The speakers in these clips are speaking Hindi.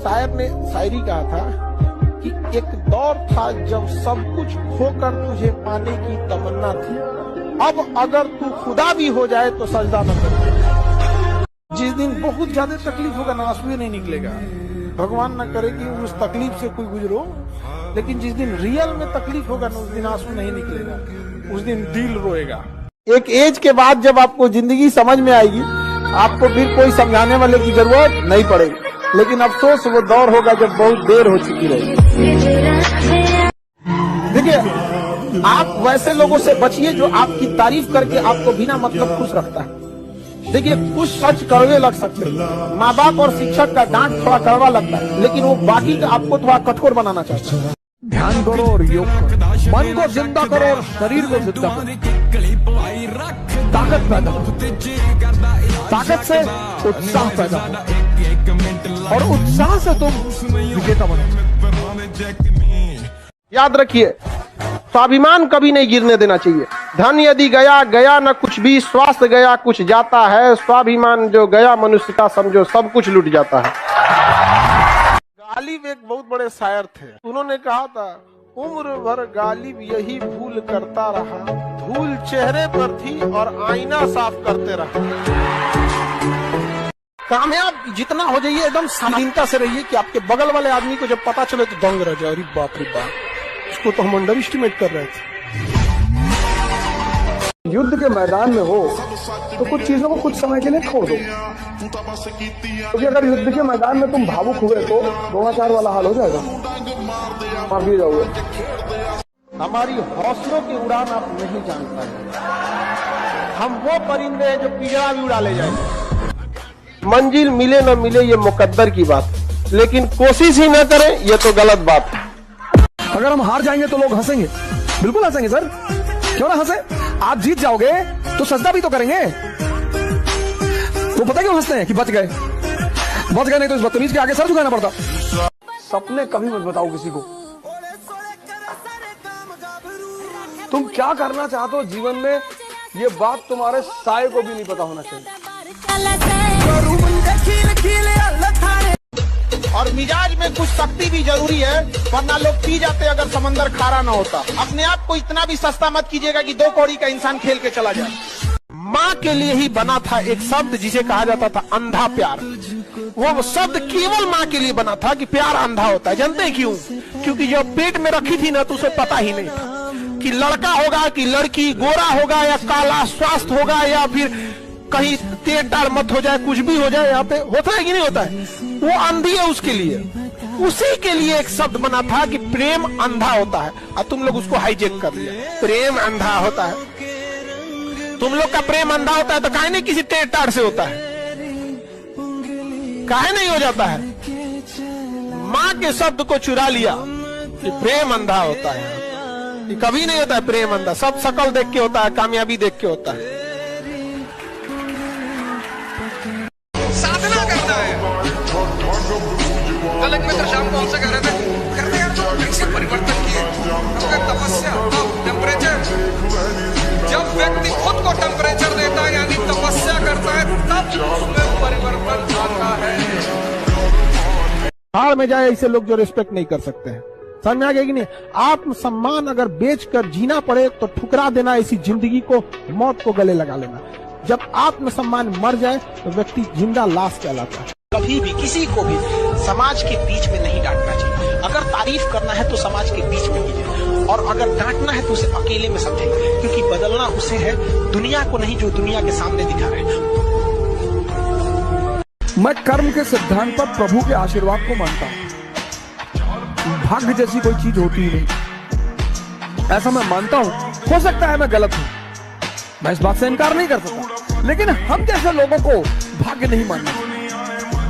शायर ने शायरी कहा था कि एक दौर था जब सब कुछ खोकर तुझे पाने की तमन्ना थी, अब अगर तू खुदा भी हो जाए तो सजदा न कर। जिस दिन बहुत ज्यादा तकलीफ होगा ना, आंसू नहीं निकलेगा। भगवान न करे कि उस तकलीफ से कोई गुजरो, लेकिन जिस दिन रियल में तकलीफ होगा ना, उस दिन आंसू नहीं निकलेगा, उस दिन दिल रोएगा। एक एज के बाद जब आपको जिंदगी समझ में आएगी, आपको फिर कोई समझाने वाले की जरूरत नहीं पड़ेगी। लेकिन अफसोस वो दौर होगा जब बहुत देर हो चुकी रहेगी। देखिए, आप वैसे लोगों से बचिए जो आपकी तारीफ करके आपको बिना मतलब खुश रखता है। देखिए, कुछ सच कड़वे लग सकते हैं, माँ बाप और शिक्षक का डांट थोड़ा कड़वा लगता है, लेकिन वो बाकी का आपको थोड़ा कठोर बनाना चाहता है। ध्यान करो और योग करो, मन को जिंदा करो और शरीर को जिंदा करो, ताकत पैदा करो, ताकत से उत्साह पैदा करो और उत्साह से तुम विजेता बनो। याद रखिए, स्वाभिमान कभी नहीं गिरने देना चाहिए। धन यदि गया, गया न कुछ भी, स्वास्थ्य गया कुछ जाता है, स्वाभिमान जो गया मनुष्य का समझो सब कुछ लूट जाता है। गालिब एक बहुत बड़े शायर थे, उन्होंने कहा था, उम्र भर गालिब यही भूल करता रहा, धूल चेहरे पर थी और आईना साफ करते रहा। कामयाब जितना हो जाइए, एकदम शालीनता से रहिए कि आपके बगल वाले आदमी को जब पता चले तो दंग रह जाए, अरे बाप रे बाप, इसको तो हम अंडर एस्टिमेट कर रहे थे। युद्ध के मैदान में हो तो कुछ चीजों को कुछ समय के लिए छोड़ दो, क्योंकि अगर युद्ध के मैदान में तुम भावुक हुए तो 2004 वाला हाल हो जाएगा, मार दिए जाओगे। हमारी हौसलों की उड़ान आप नहीं जान पाएंगे। हम वो परिंदे हैं जो पिंजरा भी उड़ा ले जाएंगे। मंजिल मिले न मिले ये मुकद्दर की बात, लेकिन कोशिश ही न करें ये तो गलत बात है। अगर हम हार जाएंगे तो लोग हंसेंगे, बिल्कुल हंसेंगे सर, क्यों ना हंसे। आप जीत जाओगे तो सजदा भी तो करेंगे। तो पता क्यों हंसते हैं कि बच गए, नहीं तो इस बदतमीज के आगे सर झुकाना पड़ता। सपने कभी मत बताओ किसी को। तुम क्या करना चाहते हो जीवन में, ये बात तुम्हारे साए को भी नहीं पता होना चाहिए। और मिजाज में कुछ शक्ति भी जरूरी है, वरना लोग पी जाते अगर समंदर खारा ना होता। अपने आप को इतना भी सस्ता मत कीजिएगा कि 2 कौड़ी का इंसान खेल के चला जाए। माँ के लिए ही बना था एक शब्द जिसे कहा जाता था अंधा प्यार। वो शब्द केवल माँ के लिए बना था कि प्यार अंधा होता है। जानते हैं क्यों? क्योंकि जब पेट में रखी थी ना, तो उसे पता ही नहीं था कि लड़का होगा कि लड़की, गोरा होगा या काला, स्वास्थ्य होगा या फिर कहीं तेज टार मत हो जाए, कुछ भी हो जाए। यहाँ पे होता है कि नहीं होता है? वो अंधी है, उसके लिए, उसी के लिए एक शब्द बना था कि प्रेम अंधा होता है। और तुम लोग उसको हाईजेक कर लिया, प्रेम अंधा होता है। तुम लोग का प्रेम अंधा होता है तो काहे नहीं किसी तेज टार से होता है, काहे नहीं हो जाता है? माँ के शब्द को चुरा लिया कि प्रेम अंधा होता है। ये कभी नहीं होता है प्रेम अंधा, सब शकल देख के होता है, कामयाबी देख के होता है। साधना करना है। कल एक मित्र शाम को हमसे कह रहे थे, करते यार तो कैसे परिवर्तन किए, तपस्या, टेम्परेचर। जब व्यक्ति खुद को टेम्परेचर देता है यानी तपस्या करता है, तब उसमें परिवर्तन आता है। हार में जाए ऐसे लोग जो रिस्पेक्ट नहीं कर सकते हैं। समझ में आ गया कि नहीं? आत्मसम्मान अगर बेचकर जीना पड़े तो ठुकरा देना, ऐसी जिंदगी को, मौत को गले लगा लेना। जब आत्मसम्मान मर जाए तो व्यक्ति जिंदा लाश कहलाता है। कभी भी किसी को भी समाज के बीच में नहीं डांटना चाहिए। अगर तारीफ करना है तो समाज के बीच में कीजिए, और अगर डांटना है तो उसे अकेले में समझें, क्योंकि बदलना उसे है, दुनिया को नहीं जो दुनिया के सामने दिखा रहे हैं। मैं कर्म के सिद्धांत पर प्रभु के आशीर्वाद को मानता हूं। भाग्य जैसी कोई चीज होती ही नहीं, ऐसा मैं मानता हूं। हो सकता है मैं गलत हूं, मैं इस बात से इनकार नहीं कर सकता, लेकिन हम जैसे लोगों को भाग्य नहीं मानना।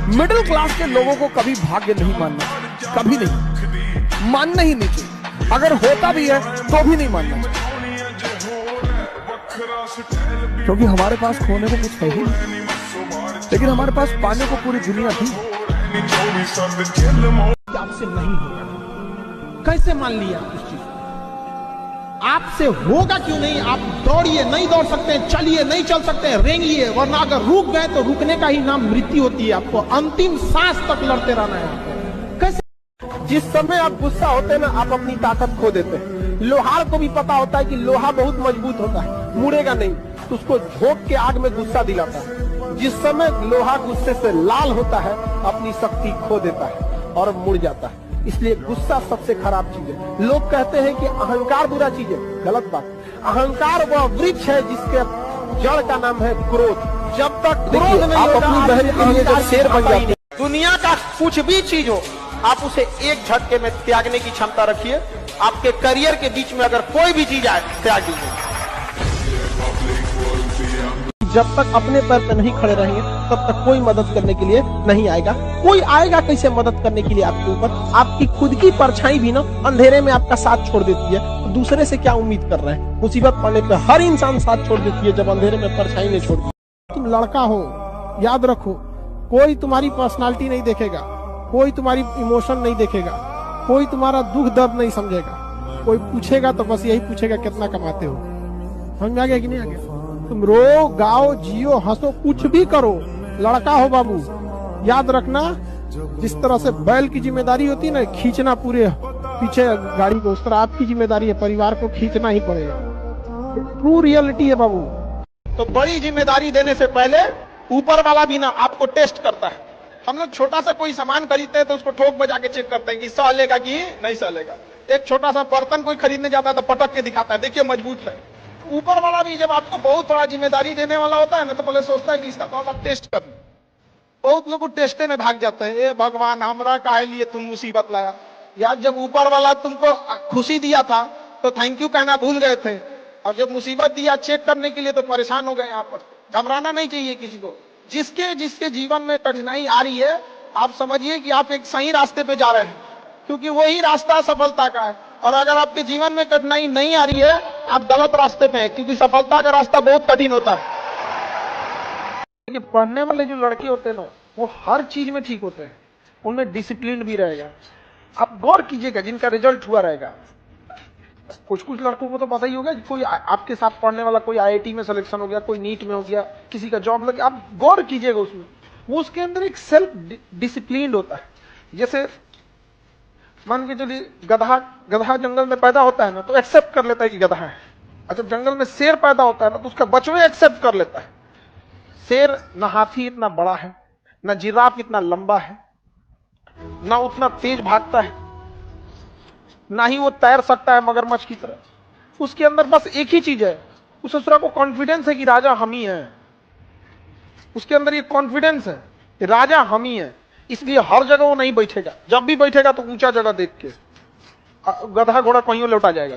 मिडिल क्लास के लोगों को कभी भाग्य नहीं मानना, कभी नहीं, मानना ही नहीं चाहिए। अगर होता भी है तो भी नहीं मानना चाहिए, क्योंकि हमारे पास खोने को कुछ है ही नहीं, लेकिन हमारे पास पाने को पूरी दुनिया थी। आपसे नहीं होगा, कैसे मान लिया उस चीज? आपसे होगा क्यों नहीं? आप दौड़िए, नहीं दौड़ सकते, चलिए, नहीं चल सकते, रेंगिए, वरना अगर रुक गए तो रुकने का ही नाम मृत्यु होती है। आपको अंतिम सांस तक लड़ते रहना है। जिस समय आप गुस्सा होते हैं ना, आप अपनी ताकत खो देते हैं। लोहार को भी पता होता है कि लोहा बहुत मजबूत होता है, मुड़ेगा नहीं, तो उसको झोंक के आग में गुस्सा दिलाता है। जिस समय लोहा गुस्से से लाल होता है, अपनी शक्ति खो देता है और मुड़ जाता है। इसलिए गुस्सा सबसे खराब चीज है। लोग कहते हैं कि अहंकार बुरा चीज है, गलत बात। अहंकार वह वृक्ष है जिसके जड़ का नाम है क्रोध। जब तक क्रोध नहीं आप होगा, अपनी बहन के लिए जब शेर बन जाते हैं। दुनिया का कुछ भी चीज हो, आप उसे एक झटके में त्यागने की क्षमता रखिए। आपके करियर के बीच में अगर कोई भी चीज आए, त्याग दीजिए। जब तक अपने पैर पर नहीं खड़े रहेंगे, तब तक कोई मदद करने के लिए नहीं आएगा। कोई आएगा कैसे मदद करने के लिए आपके ऊपर? आपकी खुद की परछाई भी ना अंधेरे में आपका साथ छोड़ देती है, तो दूसरे से क्या उम्मीद कर रहे हैं? मुसीबत पड़ने पर हर इंसान साथ छोड़ देती है, जब अंधेरे में परछाई नहीं छोड़ती। तुम लड़का हो, याद रखो, कोई तुम्हारी पर्सनालिटी नहीं देखेगा, कोई तुम्हारी इमोशन नहीं देखेगा, कोई तुम्हारा दुख दर्द नहीं समझेगा। कोई पूछेगा तो बस यही पूछेगा कितना कमाते हो। समझ में आ गया कि नहीं आ गया? तुम रो, गाओ, जियो, हंसो, कुछ भी करो, लड़का हो बाबू। याद रखना, जिस तरह से बैल की जिम्मेदारी होती है ना, खींचना पूरे पीछे गाड़ी को, उस तरह आपकी जिम्मेदारी है, परिवार को खींचना ही पड़ेगा। ट्रू रियलिटी है बाबू। तो बड़ी जिम्मेदारी देने से पहले ऊपर वाला भी ना आपको टेस्ट करता है। हम लोग छोटा सा कोई सामान खरीदते हैं तो उसको ठोक बजा के चेक करते हैं कि सहलेगा कि नहीं सहलेगा। एक छोटा सा बर्तन कोई खरीदने जाता है तो पटक के दिखाता है, देखिए मजबूत है। ऊपर वाला भी जब आपको बहुत बड़ा जिम्मेदारी देने वाला होता है ना, तो पहले सोचता है कि इसका तो आप टेस्ट कर। बहुत लोग टेस्टे में भाग जाते हैं। ए भगवान, हमरा काहे लिए तुम मुसीबत लाया? यार, जब ऊपर वाला तुमको खुशी दिया था तो थैंक यू कहना भूल गए थे, और जब मुसीबत दिया चेक करने के लिए तो परेशान हो गए। यहाँ पर घबराना नहीं चाहिए किसी को। जिसके जिसके जीवन में कठिनाई आ रही है, आप समझिए कि आप एक सही रास्ते पे जा रहे हैं, क्योंकि वही रास्ता सफलता का है। और अगर आपके जीवन में कठिनाई नहीं आ रही है, आप गलत रास्ते पे हैं, क्योंकि सफलता का रास्ता बहुत कठिन होता है। पढ़ने वाले जो लड़के होते हैं ना, वो हर चीज में ठीक होते हैं, उनमें डिसिप्लिन भी रहेगा। आप गौर कीजिएगा, जिनका रिजल्ट हुआ रहेगा। कुछ लड़कों को तो पता ही होगा, कोई आपके साथ पढ़ने वाला कोई आईआईटी में सिलेक्शन हो गया, कोई नीट में हो गया, किसी का जॉब लग गया। आप गौर कीजिएगा उसमें, वो उसके अंदर एक सेल्फ डिसिप्लिन होता है। जैसे मान के चलिए, गधा जंगल में पैदा होता है ना, तो एक्सेप्ट कर लेता है कि गधा है। और जब जंगल में शेर पैदा होता है ना, तो उसका बचवे एक्सेप्ट कर लेता है। शेर ना हाथी इतना बड़ा है, ना जिराफ इतना लंबा है, ना उतना तेज भागता है, ना ही वो तैर सकता है मगरमच्छ की तरह। उसके अंदर बस एक ही चीज है, उस असुरा को कॉन्फिडेंस है कि राजा हम ही हैं। उसके अंदर ये कॉन्फिडेंस है कि राजा हम ही हैं, इसलिए हर जगह वो नहीं बैठेगा। जब भी बैठेगा तो ऊंचा जगह देख के, गधा घोड़ा कहीं लौटा जाएगा।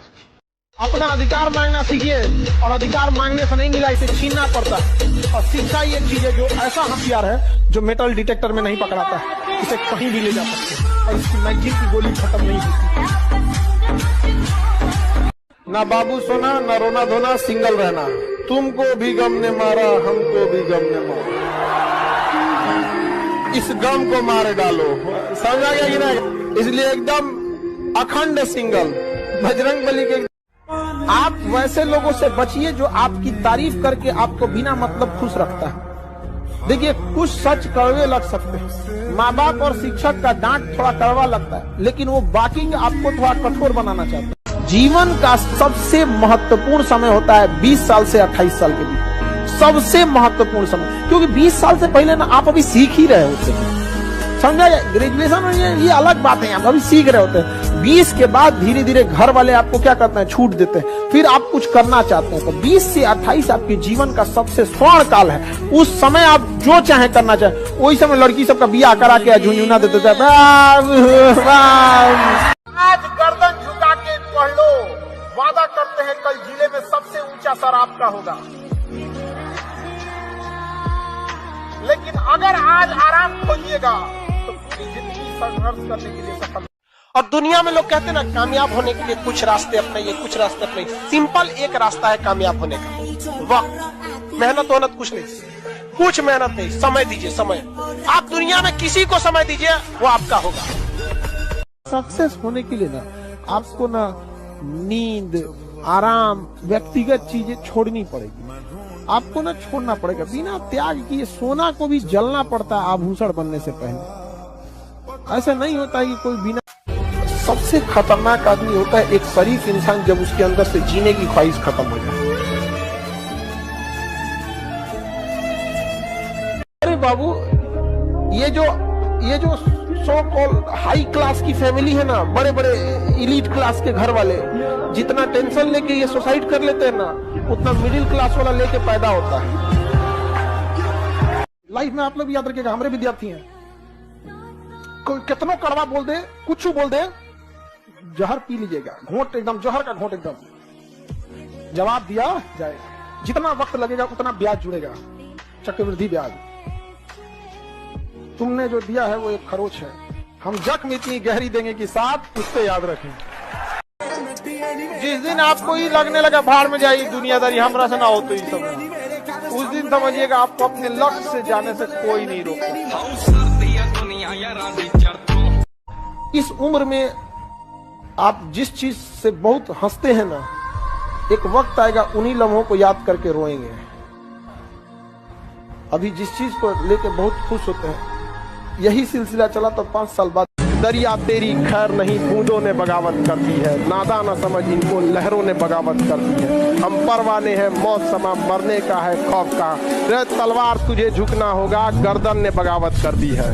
अपना अधिकार मांगना सीखिए, और अधिकार मांगने से नहीं मिला, इसे छीनना पड़ता है। और शिक्षा ये चीज है जो ऐसा हथियार है जो मेटल डिटेक्टर में नहीं पकड़ाता है, इसे कहीं भी ले जा सकते हैं, और इसकी मैगजीन की गोली खत्म नहीं होती। ना बाबू सोना, ना रोना धोना, सिंगल रहना। तुमको भी गम ने मारा, हमको भी गम ने मारा, इस गम को मार डालो। समझ आ गया कि नहीं? इसलिए एकदम अखंड सिंगल, बजरंगबली के। आप वैसे लोगों से बचिए जो आपकी तारीफ करके आपको बिना मतलब खुश रखता है। देखिए, कुछ सच कड़वे लग सकते हैं, माँ बाप और शिक्षक का डांट थोड़ा कड़वा लगता है, लेकिन वो बाकी आपको थोड़ा कठोर बनाना चाहते हैं। जीवन का सबसे महत्वपूर्ण समय होता है 20 साल से 28 साल के बीच, सबसे महत्वपूर्ण समय। क्योंकि 20 साल से पहले ना आप अभी सीख ही रहे होते हैं, समझा? ग्रेजुएशन और ये अलग बात है, आप अभी सीख रहे होते हैं। 20 के बाद धीरे धीरे घर वाले आपको क्या करते हैं, छूट देते हैं, फिर आप कुछ करना चाहते हैं। तो 20 से 28 आपके जीवन का सबसे स्वर्ण काल है। उस समय आप जो चाहे करना चाहे। वही समय लड़की सबका बियाह करा के झुंझुना देते थे। आज गर्दन झुका के पढ़ लो, वादा करते हैं कल जिले में सबसे ऊंचा सर आपका होगा। लेकिन अगर आज आराम खोजिएगा तो पूरी जिंदगी संघर्ष करने के लिए सफल। और दुनिया में लोग कहते हैं ना, कामयाब होने के लिए कुछ रास्ते अपनाइए, कुछ रास्ते अपनाइए। सिंपल एक रास्ता है कामयाब होने का, वक्त। मेहनत वहनत कुछ नहीं, कुछ मेहनत नहीं, समय दीजिए। समय आप दुनिया में किसी को समय दीजिए, वो आपका होगा। सक्सेस होने के लिए ना आपको ना नींद, आराम, व्यक्तिगत चीजें छोड़नी पड़ेगी। आपको ना छोड़ना पड़ेगा, बिना त्याग किए। सोना को भी जलना पड़ता है आभूषण बनने से पहले। ऐसा नहीं होता है कि कोई बिना सबसे खतरनाक आदमी होता है एक शरीफ इंसान, जब उसके अंदर से जीने की ख्वाहिश खत्म हो जाए। अरे बाबू, ये जो सो कॉल्ड हाई क्लास की फैमिली है ना, बड़े बड़े इलीट क्लास के घर वाले, जितना टेंशन लेके ये सुसाइड कर लेते हैं ना, उतना मिडिल क्लास वाला लेके पैदा होता है। लाइफ में आप लोग याद रखिएगा, हमारे विद्यार्थी हैं, कोई कितना कड़वा बोल दे, कुछ बोल दे, जहर पी लीजिएगा, घोंट एकदम जहर का घोंट एकदम, जवाब दिया जाएगा। जितना वक्त लगेगा उतना ब्याज जुड़ेगा, चक्रवृद्धि ब्याज। तुमने जो दिया है वो एक खरोच है, हम जख्म इतनी गहरी देंगे कि साथ उससे याद रखें। जिस दिन आपको ही लगने लगा भाड़ में जाइए दुनियादारी हमरा से ना हो तो ही सब, उस दिन समझिएगा आपको अपने लक्ष्य से जाने से कोई नहीं रोकता। इस उम्र में आप जिस चीज से बहुत हंसते हैं ना, एक वक्त आएगा उन्हीं लम्हों को याद करके रोएंगे। अभी जिस चीज को लेके बहुत खुश होते हैं, यही सिलसिला चला तो 5 साल बाद दरिया तेरी खैर नहीं, बूंदों ने बगावत कर दी है, नादा न समझ इनको लहरों ने बगावत कर दी है। हम परवाने हैं मौत समा, मरने का है खौफ का, रे तलवार तुझे झुकना होगा, गर्दन ने बगावत कर दी है।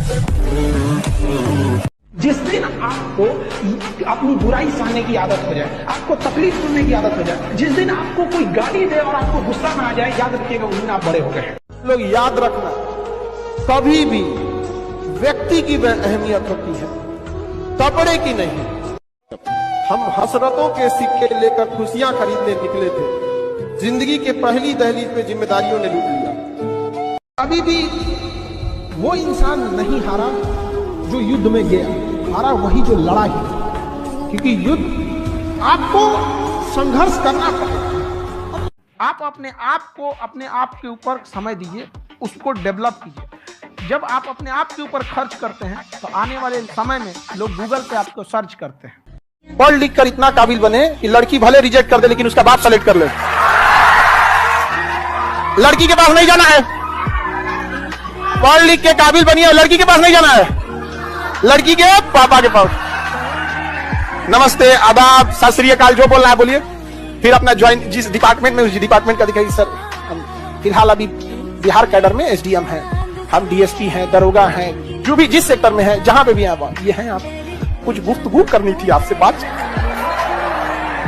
जिस दिन आपको अपनी बुराई सहने की आदत हो जाए, आपको तकलीफ सुनने की आदत हो जाए, जिस दिन आपको कोई गाली दे और आपको गुस्सा ना आ जाए, याद रखिएगा उस दिन आप बड़े हो गए। लोग याद रखना, कभी भी व्यक्ति की अहमियत होती है, कपड़े की नहीं। हम हसरतों के सिक्के लेकर खुशियां खरीदने निकले थे, जिंदगी के पहली दहलीज पे जिम्मेदारियों ने लूट लिया। अभी भी वो इंसान नहीं हारा जो युद्ध में गया, हारा वही जो लड़ा ही, क्योंकि युद्ध आपको संघर्ष करना पड़ेगा। आप अपने आप के ऊपर समय दीजिए, उसको डेवलप कीजिए। जब आप अपने आप के ऊपर खर्च करते हैं तो आने वाले समय में लोग गूगल पे आपको सर्च करते हैं। पढ़ लिख कर इतना काबिल बने कि लड़की भले रिजेक्ट कर दे लेकिन उसका बाप सेलेक्ट कर ले। लड़की के पास नहीं जाना है, पढ़ लिख के काबिल बनिए, लड़की के पास नहीं जाना है, लड़की के पापा के पास। नमस्ते, आदाब, सत श्री अकाल, जो बोलना है बोलिए। फिर अपना ज्वाइन जिस डिपार्टमेंट में, उस डिपार्टमेंट का दिखाइए। सर हम फिलहाल अभी बिहार कैडर में एसडीएम है, हम डीएसपी हैं, दरोगा हैं, जो भी जिस सेक्टर में है, जहां पे भी आप ये हैं, आप कुछ गुफ्तगू करनी थी आपसे, बात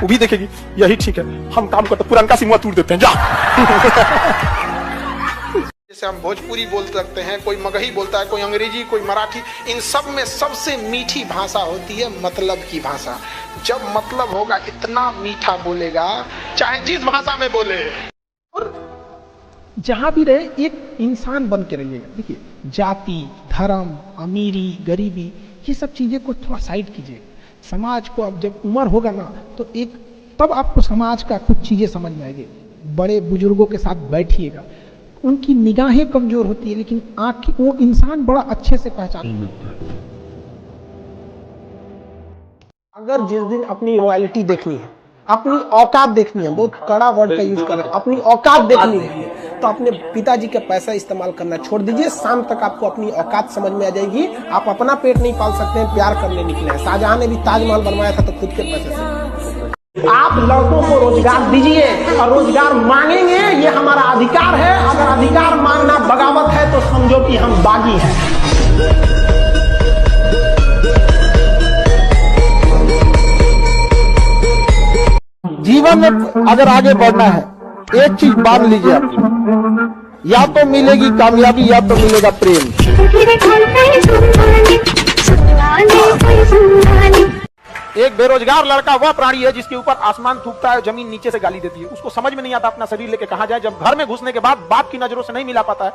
वो भी देखेगी, यही ठीक है, हम काम करते पुराना सिंह तोड़ देते हैं, जा। जैसे हम भोजपुरी बोल सकते हैं, कोई मगही बोलता है, कोई अंग्रेजी, कोई मराठी, इन सब में सबसे मीठी भाषा होती है मतलब की भाषा। जब मतलब होगा इतना मीठा बोलेगा, चाहे जिस भाषा में बोले। और जहां भी रहे एक इंसान बन के रहिएगा। देखिए, जाति, धर्म, अमीरी, गरीबी, ये सब चीजें को थोड़ा साइड कीजिए। समाज को अब जब उम्र होगा ना, तो तब आपको समाज का कुछ चीजें समझ में आएगी। बड़े बुजुर्गों के साथ बैठिएगा, उनकी निगाहें कमजोर होती है लेकिन आंखें, वो इंसान बड़ा अच्छे से पहचान लेता है। अगर जिस दिन अपनी रॉयल्टी देखनी है, अपनी औकात देखनी है, बहुत कड़ा वर्ड का यूज कर रहे हैं, अपनी औकात देखनी है, तो अपने पिताजी का पैसा इस्तेमाल करना छोड़ दीजिए। शाम तक आपको अपनी औकात समझ में आ जाएगी। आप अपना पेट नहीं पाल सकते हैं, प्यार करने निकले हैं। शाहजहां ने भी ताजमहल बनवाया था तो खुद के पैसे से। आप लड़कों को रोजगार दीजिए और रोजगार मांगेंगे, ये हमारा अधिकार है। अगर अधिकार मांगना बगावत है तो समझो कि हम बागी हैं। जीवन में अगर आगे बढ़ना है, एक चीज मान लीजिए आप, या तो मिलेगी कामयाबी या तो मिलेगा प्रेम। एक बेरोजगार लड़का वह प्राणी है जिसके ऊपर आसमान थूकता है, जमीन नीचे से गाली देती है। उसको समझ में नहीं आता अपना शरीर लेके कहां जाए। जब घर में घुसने के बाद बाप की नजरों से नहीं मिला पाता है,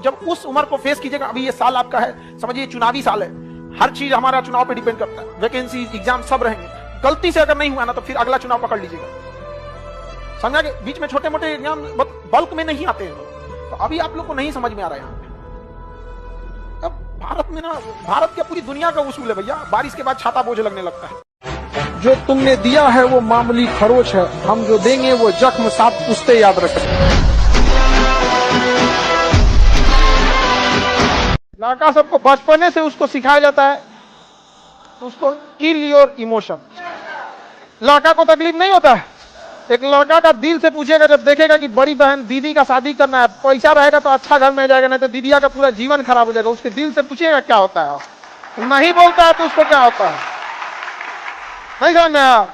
जब उस उम्र को फेस कीजिएगा। अभी ये साल आपका है, समझिए चुनावी साल है, हर चीज हमारा चुनाव पे डिपेंड करता है। वैकेंसी, एग्जाम सब रहेंगे। गलती से अगर नहीं हुआ ना तो फिर अगला चुनाव पकड़ लीजिएगा। समझा कि बीच में छोटे मोटे एग्जाम बल्क में नहीं आते हैं, तो अभी आप लोग को नहीं समझ में आ रहा है। यहाँ पे अब भारत में ना, भारत क्या पूरी दुनिया का उसूल है भैया, बारिश के बाद छाता बोझ लगने लगता है। जो तुमने दिया है वो मामूली खरोच है, हम जो देंगे वो जख्म साफ पुश्ते याद रखें। लड़का सबको बचपने से उसको सिखाया जाता है तो उसको किल योर इमोशन। लड़का को तकलीफ नहीं होता है, एक लड़का का दिल से पूछेगा जब देखेगा कि बड़ी बहन दीदी का शादी करना है, पैसा रहेगा तो अच्छा घर में जाएगा, नहीं तो दीदिया का पूरा जीवन खराब हो जाएगा, उसके दिल से पूछेगा क्या होता है। नहीं बोलता है तो उसको क्या होता है, नहीं समझ में आया?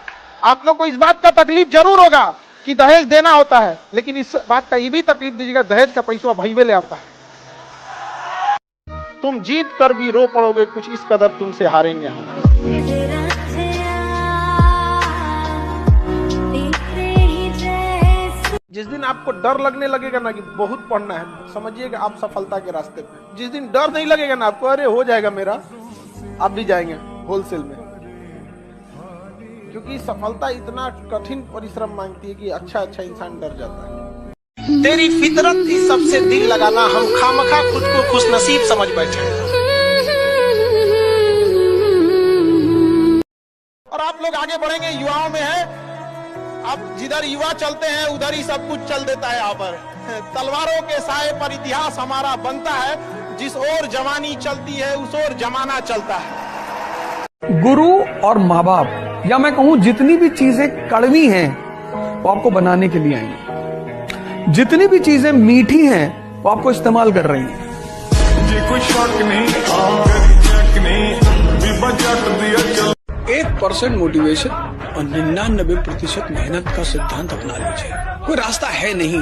आप लोग को इस बात का तकलीफ जरूर होगा कि दहेज देना होता है, लेकिन इस बात का ये भी तकलीफ दीजिएगा दहेज का पैसा भईवे ले आता है। तुम जीत कर भी रो पड़ोगे, कुछ इस कदर तुमसे हारेंगे हम। जिस दिन आपको डर लगने लगेगा ना कि बहुत पढ़ना है, समझिएगा आप सफलता के रास्ते पे। जिस दिन डर नहीं लगेगा ना आपको, अरे हो जाएगा मेरा, आप भी जाएंगे होलसेल में। क्योंकि सफलता इतना कठिन परिश्रम मांगती है कि अच्छा इंसान डर जाता है। तेरी फितरत थी सबसे दिल लगाना, हम खामखा खुद को खुशनसीब समझ बैठे। और आप लोग आगे बढ़ेंगे, युवाओं में है, अब जिधर युवा चलते हैं उधर ही सब कुछ चल देता है। यहाँ पर तलवारों के साए पर इतिहास हमारा बनता है, जिस ओर जवानी चलती है उस ओर जमाना चलता है। गुरु और माँ बाप, या मैं कहूं जितनी भी चीजें कड़वी हैं वो आपको बनाने के लिए आई हैं, जितनी भी चीजें मीठी हैं वो आपको इस्तेमाल कर रही हैं। 1% मोटिवेशन और 99% मेहनत का सिद्धांत अपना लीजिए, कोई रास्ता है नहीं।